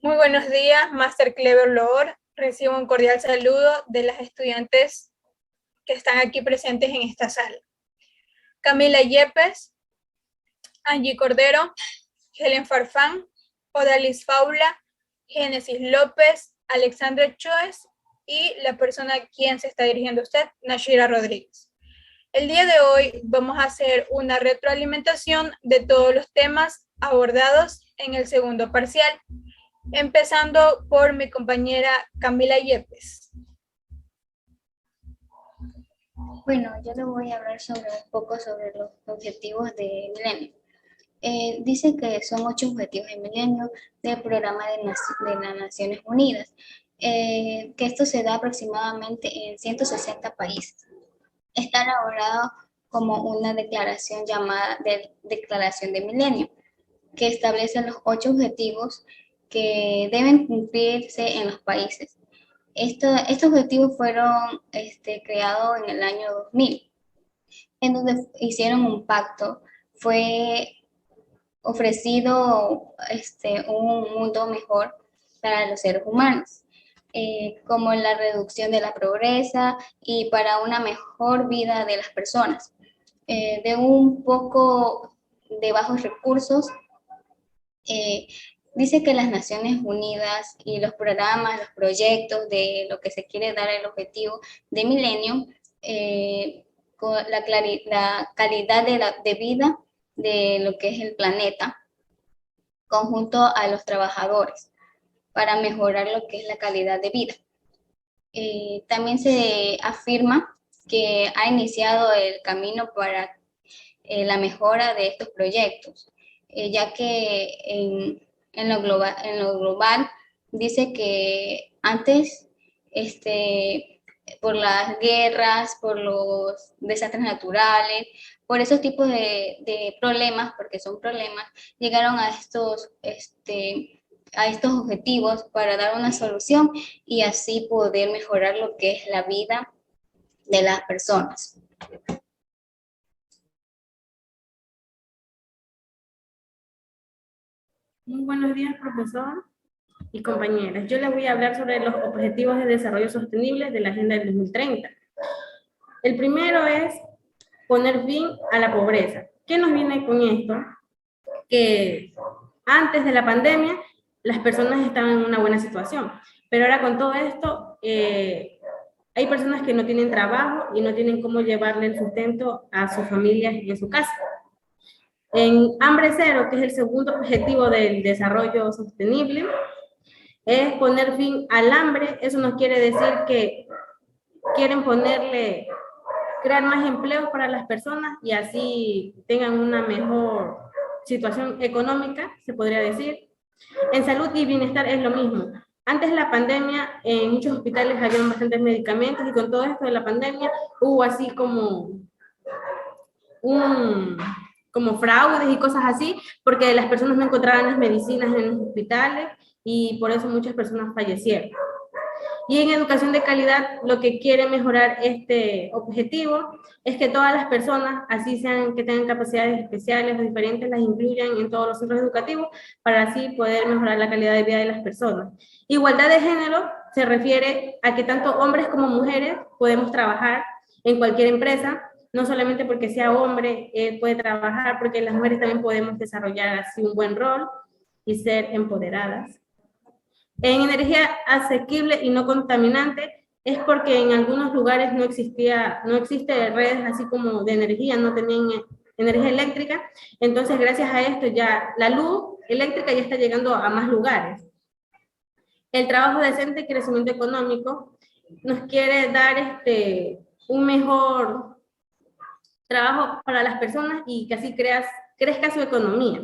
Muy buenos días, Master Clever Loor. Recibo un cordial saludo de las estudiantes que están aquí presentes en esta sala. Camila Yepes, Angie Cordero, Helen Farfán, Odalis Faula, Génesis López, Alexandra Choes y la persona a quien se está dirigiendo usted, Nashira Rodríguez. El día de hoy vamos a hacer una retroalimentación de todos los temas abordados en el segundo parcial, empezando por mi compañera Camila Yepes. Bueno, yo le voy a hablar un poco sobre los objetivos de milenio. Dice que son 8 objetivos de milenio del programa de las Naciones Unidas, que esto se da aproximadamente en 160 países. Está elaborado como una declaración llamada Declaración de Milenio, que establece los 8 objetivos que deben cumplirse en los países. Estos objetivos fueron creados en el año 2000, en donde hicieron un pacto. Fue ofrecido un mundo mejor para los seres humanos, como la reducción de la pobreza y para una mejor vida de las personas, de un poco de bajos recursos. Dice que las Naciones Unidas y los programas, los proyectos de lo que se quiere dar el objetivo de milenio, con la calidad de vida de lo que es el planeta, conjunto a los trabajadores, para mejorar lo que es la calidad de vida. También se afirma que ha iniciado el camino para la mejora de estos proyectos, ya que en lo global dice que antes, por las guerras, por los desastres naturales, por esos tipos de problemas, porque son problemas, llegaron a estos objetivos para dar una solución y así poder mejorar lo que es la vida de las personas. Muy buenos días, profesor y compañeras. Yo les voy a hablar sobre los Objetivos de Desarrollo Sostenible de la Agenda del 2030. El primero es poner fin a la pobreza. ¿Qué nos viene con esto? Que antes de la pandemia las personas estaban en una buena situación, pero ahora con todo esto hay personas que no tienen trabajo y no tienen cómo llevarle el sustento a sus familias y a su casa. En hambre cero, que es el segundo objetivo del desarrollo sostenible, es poner fin al hambre. Eso no quiere decir que quieren crear más empleos para las personas y así tengan una mejor situación económica, se podría decir. En salud y bienestar es lo mismo. Antes de la pandemia, en muchos hospitales había bastantes medicamentos y con todo esto de la pandemia hubo así como fraudes y cosas así, porque las personas no encontraban las medicinas en los hospitales y por eso muchas personas fallecieron. Y en educación de calidad, lo que quiere mejorar este objetivo es que todas las personas, así sean que tengan capacidades especiales o diferentes, las incluyan en todos los centros educativos para así poder mejorar la calidad de vida de las personas. Igualdad de género se refiere a que tanto hombres como mujeres podemos trabajar en cualquier empresa, no solamente porque sea hombre puede trabajar, porque las mujeres también podemos desarrollar así un buen rol y ser empoderadas. En energía asequible y no contaminante es porque en algunos lugares no existe redes así como de energía, no tenían energía eléctrica, entonces gracias a esto ya la luz eléctrica ya está llegando a más lugares. El trabajo decente y crecimiento económico nos quiere dar un mejor trabajo para las personas y que así crezca su economía.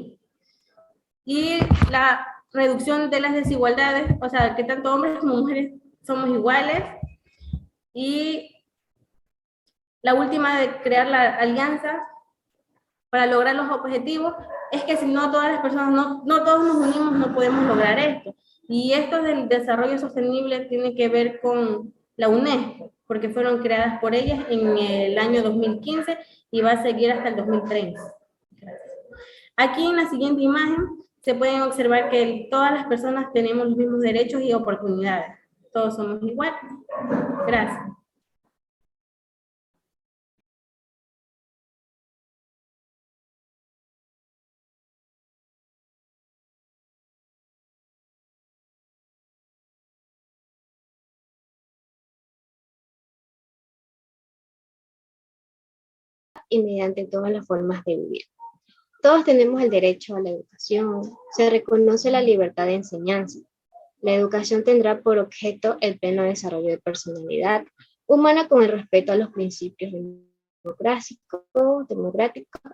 Y la reducción de las desigualdades, o sea, que tanto hombres como mujeres somos iguales. Y la última de crear la alianza para lograr los objetivos es que si no todas las personas, no todos nos unimos, no podemos lograr esto. Y esto del desarrollo sostenible tiene que ver con la UNESCO, porque fueron creadas por ellas en el año 2015 y va a seguir hasta el 2030. Gracias. Aquí en la siguiente imagen se pueden observar que todas las personas tenemos los mismos derechos y oportunidades. Todos somos iguales. Gracias. Y mediante todas las formas de vivir. Todos tenemos el derecho a la educación. Se reconoce la libertad de enseñanza. La educación tendrá por objeto el pleno desarrollo de personalidad humana con el respeto a los principios democráticos,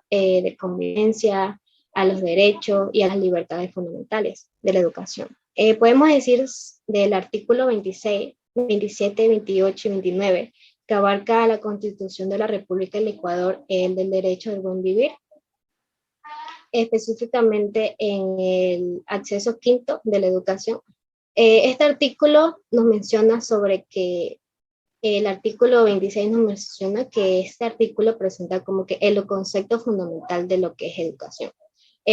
de convivencia, a los derechos y a las libertades fundamentales de la educación. Podemos decir del artículo 26, 27, 28 y 29, que abarca la Constitución de la República del Ecuador, el del derecho del buen vivir, específicamente en el acceso quinto de la educación. Este artículo nos menciona sobre que el artículo 26 nos menciona que este artículo presenta como que el concepto fundamental de lo que es educación.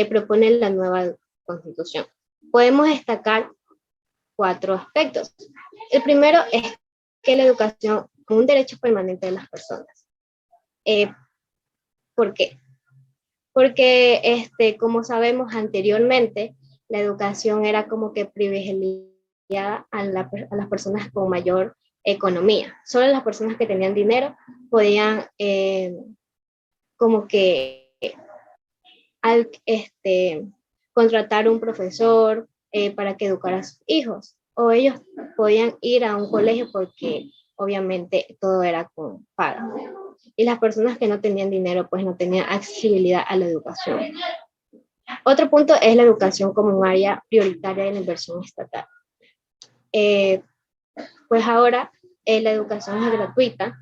Propone la nueva Constitución. Podemos destacar 4 aspectos. El primero es que la educación es un derecho permanente de las personas. ¿Por qué? Porque, como sabemos anteriormente, la educación era como que privilegiada a las personas con mayor economía. Solo las personas que tenían dinero podían como que contratar un profesor para que educara a sus hijos, o ellos podían ir a un colegio porque obviamente todo era con paga. Y las personas que no tenían dinero pues no tenían accesibilidad a la educación. Otro punto es la educación como un área prioritaria de la inversión estatal. Pues ahora la educación es gratuita,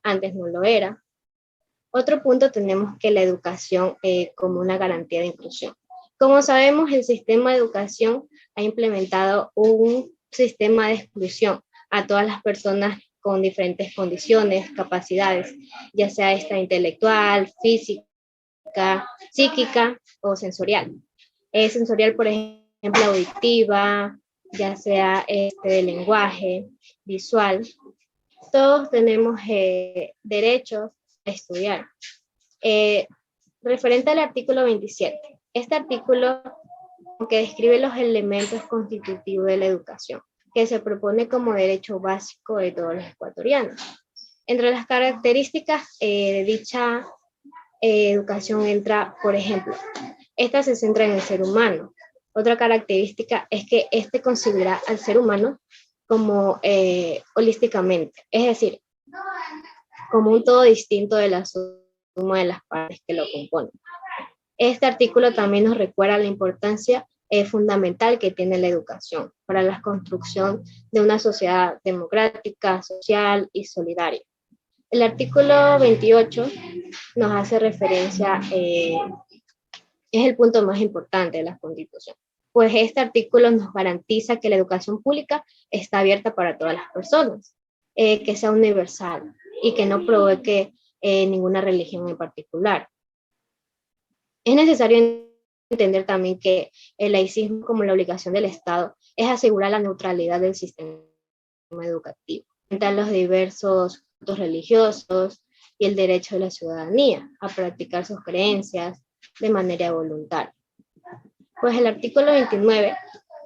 antes no lo era. Otro punto tenemos que la educación como una garantía de inclusión. Como sabemos, el sistema de educación ha implementado un sistema de exclusión a todas las personas con diferentes condiciones, capacidades, ya sea esta intelectual, física, psíquica o sensorial. Sensorial, por ejemplo, auditiva, ya sea de lenguaje, visual. Todos tenemos derechos a estudiar. Referente al artículo 27, este artículo que describe los elementos constitutivos de la educación, que se propone como derecho básico de todos los ecuatorianos. Entre las características de dicha educación entra, por ejemplo, esta se centra en el ser humano. Otra característica es que considera al ser humano como holísticamente, es decir, como un todo distinto de la suma de las partes que lo componen. Este artículo también nos recuerda la importancia fundamental que tiene la educación para la construcción de una sociedad democrática, social y solidaria. El artículo 28 nos hace referencia, es el punto más importante de la Constitución, pues este artículo nos garantiza que la educación pública está abierta para todas las personas, que sea universal y que no provoque ninguna religión en particular. Es necesario entender también que el laicismo como la obligación del Estado es asegurar la neutralidad del sistema educativo, entre los diversos puntos religiosos y el derecho de la ciudadanía a practicar sus creencias de manera voluntaria. Pues el artículo 29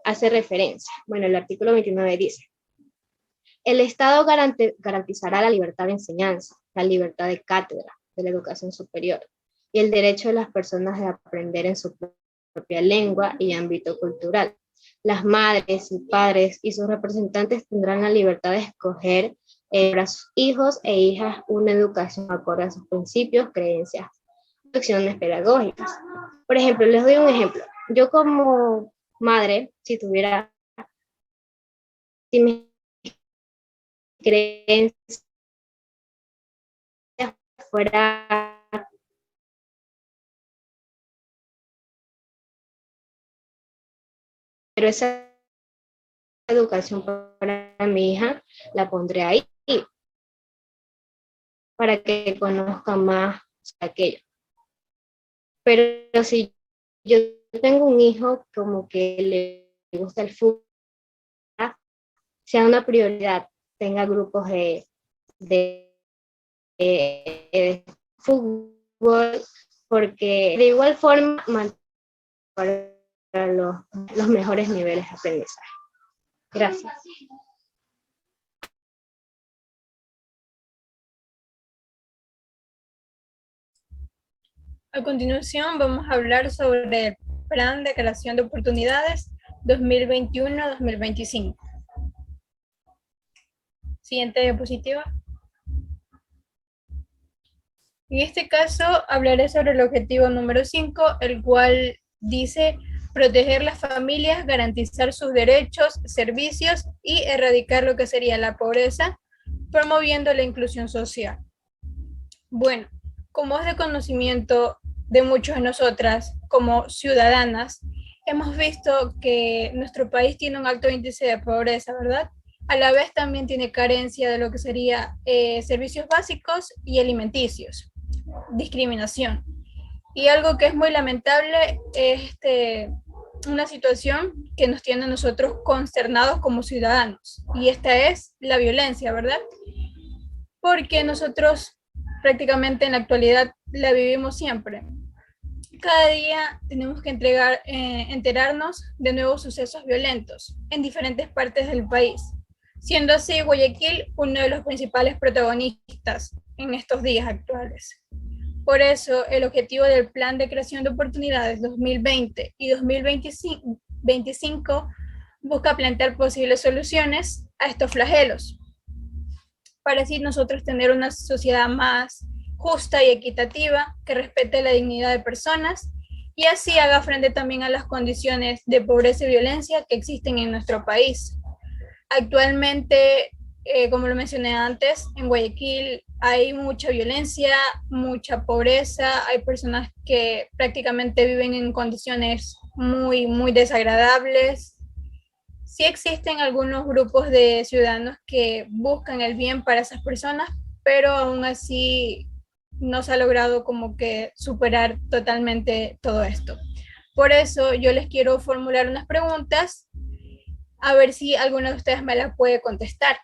hace referencia. Bueno, el artículo 29 dice: el Estado garantizará la libertad de enseñanza, la libertad de cátedra de la educación superior y el derecho de las personas de aprender en su propia lengua y ámbito cultural. Las madres y padres y sus representantes tendrán la libertad de escoger para sus hijos e hijas una educación acorde a sus principios, creencias, acciones pedagógicas. Por ejemplo, les doy un ejemplo. Yo como madre, si mis creencias fuera pero esa educación para mi hija la pondré ahí para que conozca más aquello. Pero si yo tengo un hijo como que le gusta el fútbol, sea una prioridad, tenga grupos de fútbol, porque de igual forma mantener los mejores niveles de aprendizaje. Gracias. A continuación vamos a hablar sobre el Plan de Creación de Oportunidades 2021-2025. Siguiente diapositiva. En este caso hablaré sobre el objetivo número 5, el cual dice proteger las familias, garantizar sus derechos, servicios y erradicar lo que sería la pobreza, promoviendo la inclusión social. Bueno, como es de conocimiento de muchos de nosotras como ciudadanas, hemos visto que nuestro país tiene un alto índice de pobreza, ¿verdad? A la vez también tiene carencia de lo que sería servicios básicos y alimenticios, discriminación. Y algo que es muy lamentable es una situación que nos tiene a nosotros consternados como ciudadanos, y esta es la violencia, ¿verdad? Porque nosotros prácticamente en la actualidad la vivimos siempre. Cada día tenemos que enterarnos de nuevos sucesos violentos en diferentes partes del país, siendo así Guayaquil uno de los principales protagonistas en estos días actuales. Por eso, el objetivo del Plan de Creación de Oportunidades 2020 y 2025 busca plantear posibles soluciones a estos flagelos, para así nosotros tener una sociedad más justa y equitativa, que respete la dignidad de personas y así haga frente también a las condiciones de pobreza y violencia que existen en nuestro país. Actualmente, como lo mencioné antes, en Guayaquil hay mucha violencia, mucha pobreza, hay personas que prácticamente viven en condiciones muy, muy desagradables. Sí existen algunos grupos de ciudadanos que buscan el bien para esas personas, pero aún así no se ha logrado como que superar totalmente todo esto. Por eso yo les quiero formular unas preguntas, a ver si alguno de ustedes me la puede contestar.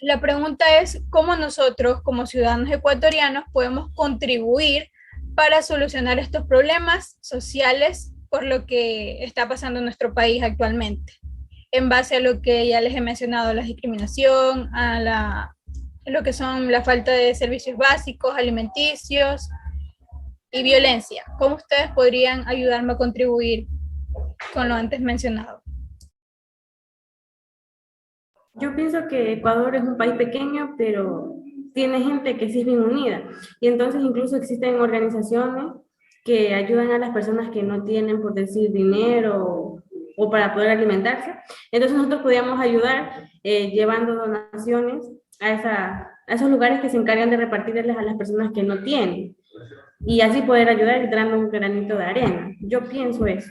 La pregunta es, ¿cómo nosotros como ciudadanos ecuatorianos podemos contribuir para solucionar estos problemas sociales por lo que está pasando en nuestro país actualmente? En base a lo que ya les he mencionado, la discriminación, a lo que son la falta de servicios básicos, alimenticios y violencia. ¿Cómo ustedes podrían ayudarme a contribuir con lo antes mencionado? Yo pienso que Ecuador es un país pequeño, pero tiene gente que sí es bien unida. Y entonces incluso existen organizaciones que ayudan a las personas que no tienen, por decir, dinero o para poder alimentarse. Entonces nosotros podíamos ayudar llevando donaciones a esos lugares que se encargan de repartirles a las personas que no tienen. Y así poder ayudar dando un granito de arena. Yo pienso eso.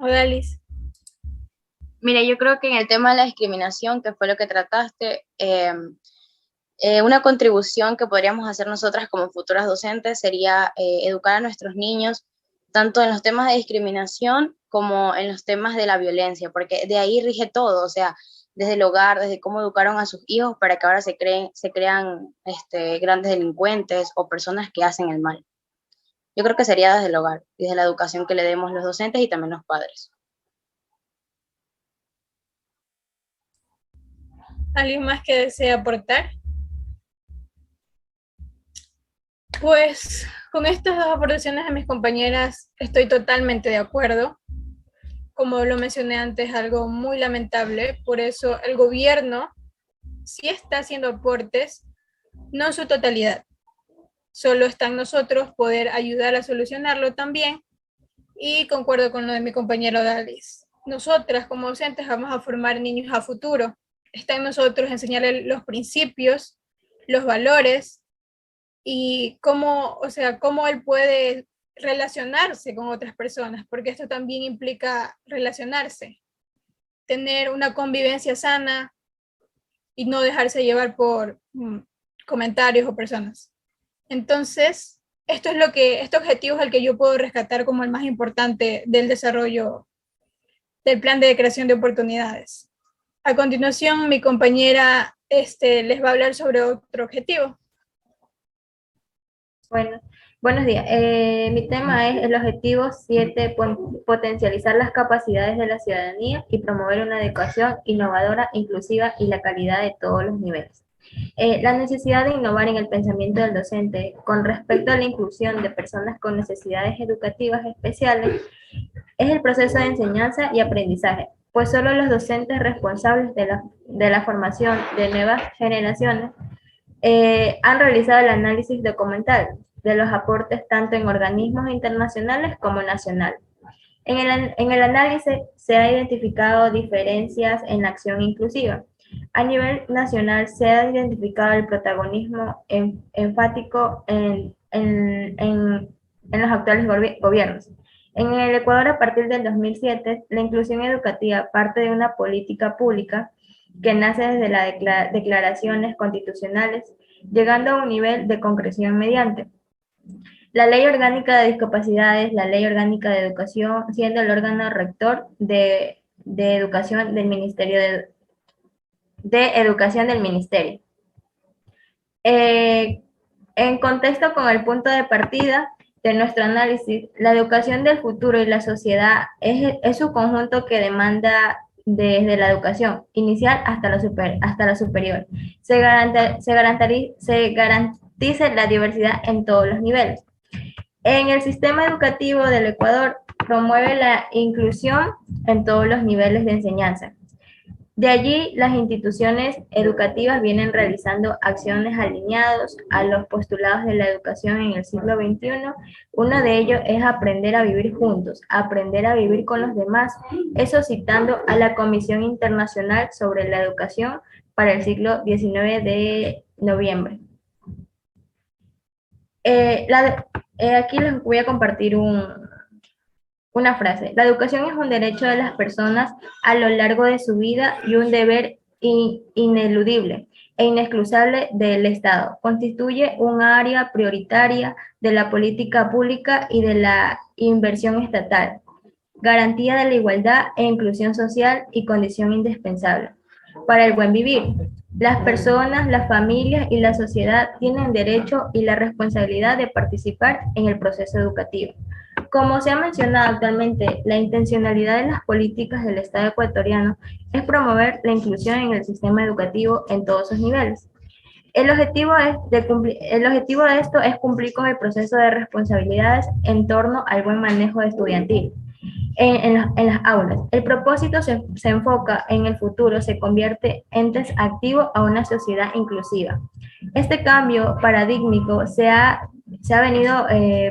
Odalis. Mira, yo creo que en el tema de la discriminación, que fue lo que trataste, una contribución que podríamos hacer nosotras como futuras docentes sería educar a nuestros niños tanto en los temas de discriminación como en los temas de la violencia, porque de ahí rige todo, o sea, desde el hogar, desde cómo educaron a sus hijos para que ahora se crean grandes delincuentes o personas que hacen el mal. Yo creo que sería desde el hogar, desde la educación que le demos los docentes y también los padres. ¿Alguien más que desee aportar? Pues con estas dos aportaciones de mis compañeras estoy totalmente de acuerdo. Como lo mencioné antes, algo muy lamentable, por eso el gobierno sí está haciendo aportes, no en su totalidad. Solo está en nosotros poder ayudar a solucionarlo también, y concuerdo con lo de mi compañero Dalis. Nosotras como docentes vamos a formar niños a futuro. Está en nosotros enseñarles los principios, los valores y cómo él puede relacionarse con otras personas, porque esto también implica relacionarse, tener una convivencia sana y no dejarse llevar por comentarios o personas. Entonces, este objetivo es el que yo puedo rescatar como el más importante del desarrollo del plan de creación de oportunidades. A continuación, mi compañera les va a hablar sobre otro objetivo. Bueno, buenos días. Mi tema es el objetivo 7, potencializar las capacidades de la ciudadanía y promover una educación innovadora, inclusiva y la calidad de todos los niveles. La necesidad de innovar en el pensamiento del docente con respecto a la inclusión de personas con necesidades educativas especiales es el proceso de enseñanza y aprendizaje, pues solo los docentes responsables de la formación de nuevas generaciones han realizado el análisis documental de los aportes tanto en organismos internacionales como nacionales. En el análisis se ha identificado diferencias en la acción inclusiva. A nivel nacional se ha identificado el protagonismo enfático en los actuales gobiernos. En el Ecuador, a partir del 2007, la inclusión educativa parte de una política pública que nace desde las declaraciones constitucionales, llegando a un nivel de concreción mediante la Ley Orgánica de Discapacidades, la Ley Orgánica de Educación, siendo el órgano rector de Educación del Ministerio de Educación del Ministerio. En contexto con el punto de partida de nuestro análisis, la educación del futuro y la sociedad es su conjunto que demanda desde la educación inicial hasta la superior. Se garantice la diversidad en todos los niveles. En el sistema educativo del Ecuador promueve la inclusión en todos los niveles de enseñanza. De allí, las instituciones educativas vienen realizando acciones alineadas a los postulados de la educación en el siglo XXI. Uno de ellos es aprender a vivir juntos, aprender a vivir con los demás, eso citando a la Comisión Internacional sobre la Educación para el siglo XIX de noviembre. Aquí les voy a compartir una frase. La educación es un derecho de las personas a lo largo de su vida y un deber ineludible e inexcusable del Estado. Constituye un área prioritaria de la política pública y de la inversión estatal. Garantía de la igualdad e inclusión social y condición indispensable para el buen vivir. Las personas, las familias y la sociedad tienen derecho y la responsabilidad de participar en el proceso educativo. Como se ha mencionado actualmente, la intencionalidad de las políticas del Estado ecuatoriano es promover la inclusión en el sistema educativo en todos sus niveles. El objetivo de esto es cumplir con el proceso de responsabilidades en torno al buen manejo estudiantil en las aulas. El propósito se enfoca en el futuro, se convierte entes activos a una sociedad inclusiva. Este cambio paradigmático se ha venido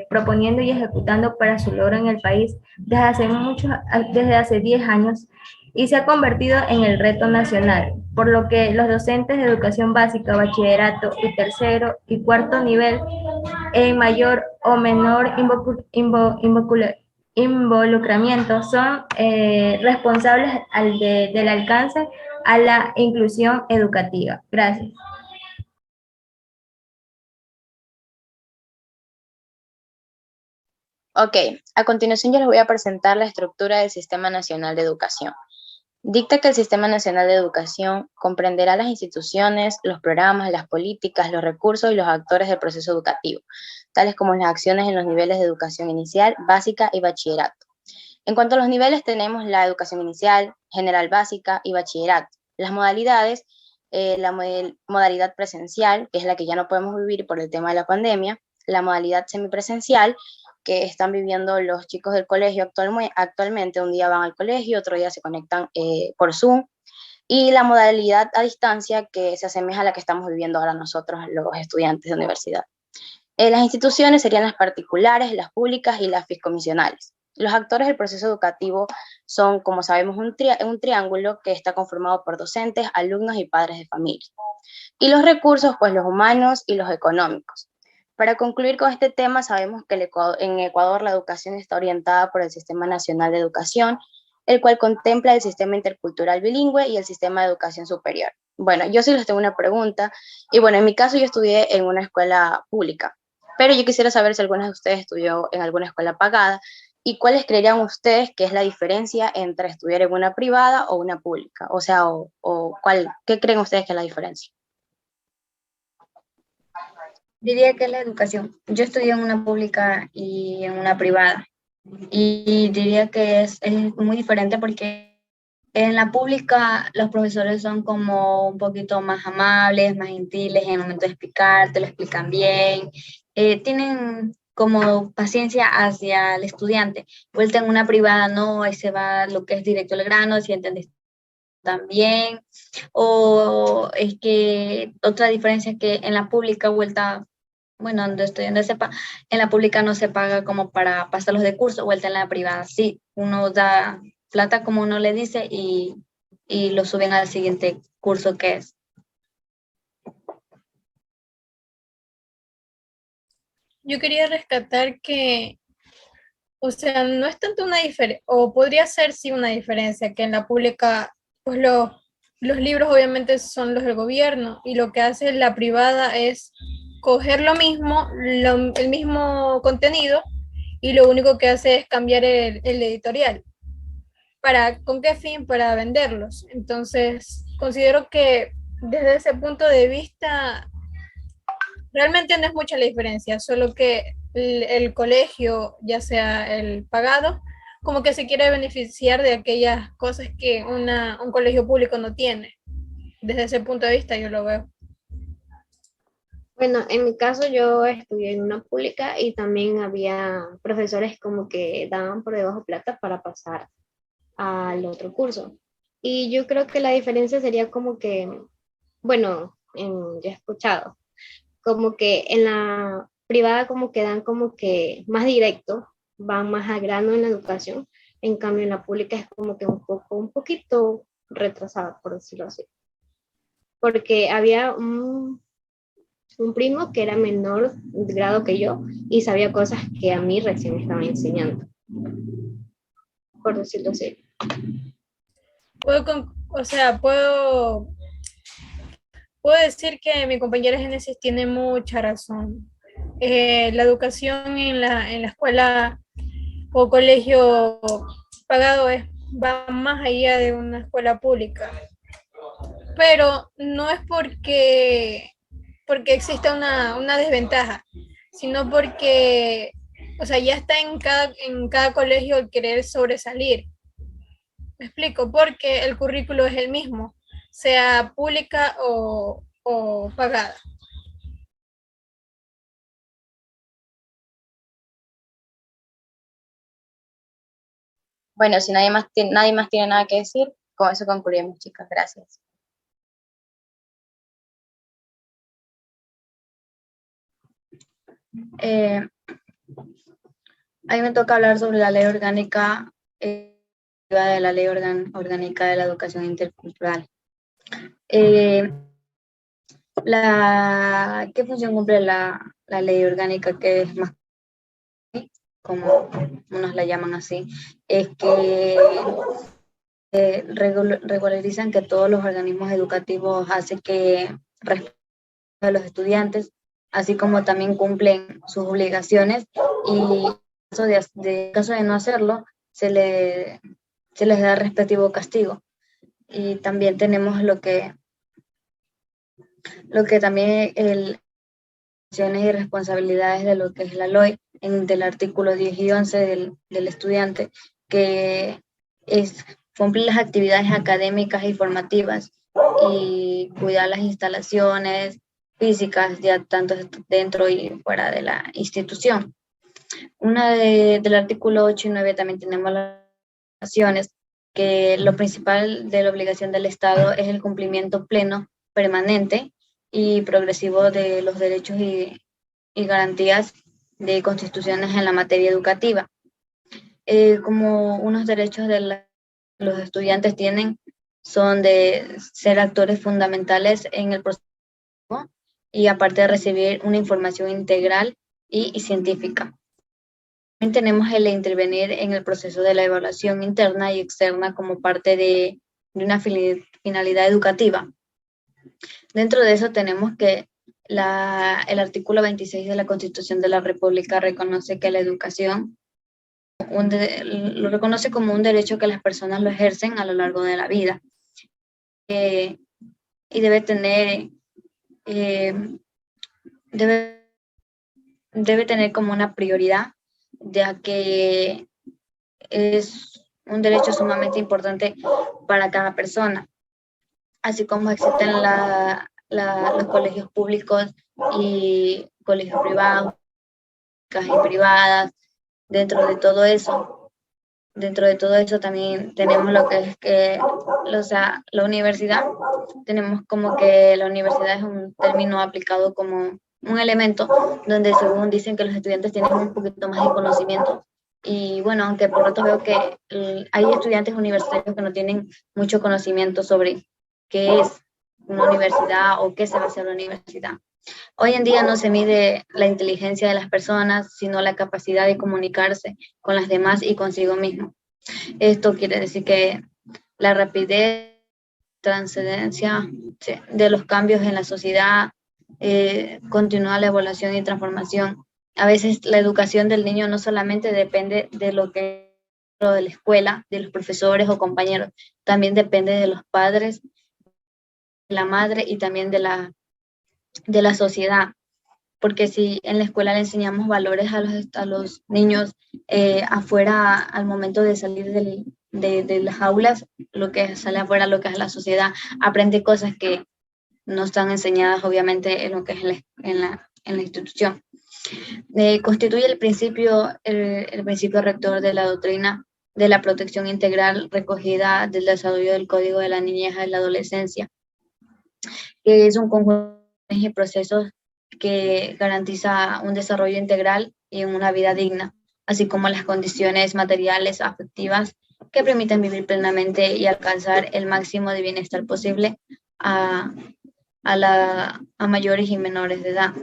proponiendo y ejecutando para su logro en el país desde hace 10 años y se ha convertido en el reto nacional, por lo que los docentes de educación básica, bachillerato y tercero y cuarto nivel en mayor o menor involucramiento son responsables del alcance a la inclusión educativa. Gracias. Ok, a continuación yo les voy a presentar la estructura del Sistema Nacional de Educación. Dicta que el Sistema Nacional de Educación comprenderá las instituciones, los programas, las políticas, los recursos y los actores del proceso educativo, tales como las acciones en los niveles de educación inicial, básica y bachillerato. En cuanto a los niveles, tenemos la educación inicial, general básica y bachillerato. Las modalidades, la modalidad presencial, que es la que ya no podemos vivir por el tema de la pandemia, la modalidad semipresencial, que están viviendo los chicos del colegio actualmente. Un día van al colegio, otro día se conectan por Zoom, y la modalidad a distancia, que se asemeja a la que estamos viviendo ahora nosotros, los estudiantes de universidad. Las instituciones serían las particulares, las públicas y las fiscomisionales. Los actores del proceso educativo son, como sabemos, un triángulo que está conformado por docentes, alumnos y padres de familia. Y los recursos, pues los humanos y los económicos. Para concluir con este tema, sabemos que en Ecuador la educación está orientada por el Sistema Nacional de Educación, el cual contempla el sistema intercultural bilingüe y el sistema de educación superior. Bueno, yo sí les tengo una pregunta, y bueno, en mi caso yo estudié en una escuela pública. Pero yo quisiera saber si alguna de ustedes estudió en alguna escuela pagada y cuáles creerían ustedes que es la diferencia entre estudiar en una privada o una pública. O sea, ¿qué creen ustedes que es la diferencia? Diría que la educación. Yo estudié en una pública y en una privada. Y diría que es muy diferente porque en la pública los profesores son como un poquito más amables, más gentiles en el momento de explicar, te lo explican bien, tienen como paciencia hacia el estudiante. Vuelta en una privada no, ahí se va lo que es directo al grano, si entiendes también. O es que otra diferencia es que en la pública vuelta, bueno, donde estoy, donde sepa, en la pública no se paga como para pasarlos de curso, vuelta en la privada, sí, uno da plata como uno le dice y lo suben al siguiente curso que es. Yo quería rescatar que, o sea, no es tanto una diferencia, o podría ser sí una diferencia, que en la pública, pues los libros obviamente son los del gobierno y lo que hace la privada es coger lo mismo, el mismo contenido y lo único que hace es cambiar el editorial. ¿Con qué fin? Para venderlos. Entonces, considero que desde ese punto de vista realmente no es mucha la diferencia, solo que el colegio, ya sea el pagado, como que se quiere beneficiar de aquellas cosas que un colegio público no tiene. Desde ese punto de vista yo lo veo. Bueno, en mi caso yo estudié en una pública y también había profesores como que daban por debajo plata para pasar al otro curso. Y yo creo que la diferencia sería como que, bueno, yo he escuchado, como que en la privada como que dan como que más directo, van más al grano en la educación, en cambio en la pública es como que un poquito retrasada, por decirlo así. Porque había un primo que era menor grado que yo y sabía cosas que a mí recién me estaban enseñando, por decirlo así. O sea, puedo decir que mi compañera Génesis tiene mucha razón. La educación en la escuela o colegio pagado va más allá de una escuela pública. Pero no es porque exista una desventaja, sino porque, o sea, ya está en cada colegio el querer sobresalir. Me explico, porque el currículo es el mismo, sea pública o pagada. Bueno, si nadie más tiene nada que decir, con eso concluimos, chicas. Gracias. Eh, a mí me toca hablar sobre la ley orgánica, de la ley orgánica de la educación intercultural. ¿Qué función cumple la ley orgánica, que es más como unos la llaman así? Es que regularizan que todos los organismos educativos hacen que respeten a los estudiantes, así como también cumplen sus obligaciones, y en caso de no hacerlo, se les da respectivo castigo. Y también tenemos lo que también y responsabilidades de lo que es la LOI, del artículo 10 y 11 del estudiante, que es cumplir las actividades académicas y formativas y cuidar las instalaciones físicas, ya tanto dentro y fuera de la institución. Del artículo 8 y 9 también tenemos las obligaciones, que lo principal de la obligación del Estado es el cumplimiento pleno, permanente y progresivo de los derechos y garantías de constituciones en la materia educativa. Como unos derechos de los estudiantes tienen, son de ser actores fundamentales en el proceso y aparte de recibir una información integral y científica. También tenemos el intervenir en el proceso de la evaluación interna y externa como parte de una finalidad educativa. Dentro de eso tenemos que el artículo 26 de la Constitución de la República reconoce que la educación lo reconoce como un derecho que las personas lo ejercen a lo largo de la vida. Y debe tener, debe tener como una prioridad, ya que es un derecho sumamente importante para cada persona, así como existen los colegios públicos y colegios privados, y privadas. Dentro de todo eso también tenemos lo que es la universidad. Tenemos como que la universidad es un término aplicado como un elemento donde según dicen que los estudiantes tienen un poquito más de conocimiento. Y bueno, aunque por rato veo que hay estudiantes universitarios que no tienen mucho conocimiento sobre qué es una universidad o qué se va a hacer la universidad. Hoy en día no se mide la inteligencia de las personas, sino la capacidad de comunicarse con las demás y consigo mismo. Esto quiere decir que la rapidez, trascendencia de los cambios en la sociedad, continúa la evaluación y transformación. A veces la educación del niño no solamente depende de lo que de la escuela, de los profesores o compañeros, también depende de los padres, de la madre y también de la sociedad, porque si en la escuela le enseñamos valores a los niños afuera, al momento de salir de las aulas, lo que sale afuera, lo que es la sociedad, aprende cosas que no están enseñadas obviamente en lo que es en la institución. Constituye el principio rector de la doctrina de la protección integral recogida del desarrollo del Código de la Niñez y la Adolescencia, que es un conjunto de procesos que garantiza un desarrollo integral y una vida digna, así como las condiciones materiales, afectivas, que permiten vivir plenamente y alcanzar el máximo de bienestar posible a mayores y menores de edad.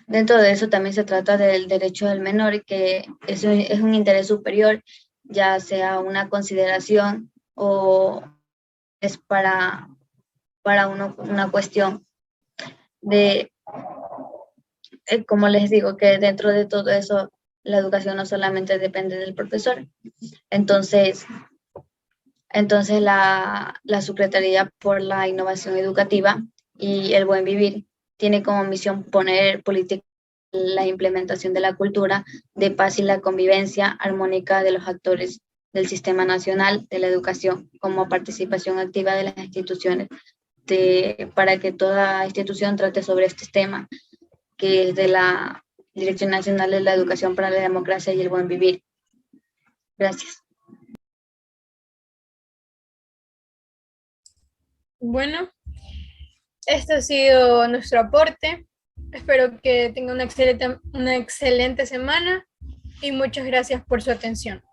Dentro de eso también se trata del derecho del menor, que es un interés superior, ya sea una consideración o es para una cuestión de, como les digo, que dentro de todo eso, la educación no solamente depende del profesor. Entonces la Secretaría por la Innovación Educativa y el Buen Vivir tiene como misión poner política la implementación de la cultura de paz y la convivencia armónica de los actores del Sistema Nacional de la Educación como participación activa de las instituciones para que toda institución trate sobre este tema, que es de la Dirección Nacional de la Educación para la Democracia y el Buen Vivir. Gracias. Bueno, este ha sido nuestro aporte. Espero que tengan una excelente semana y muchas gracias por su atención.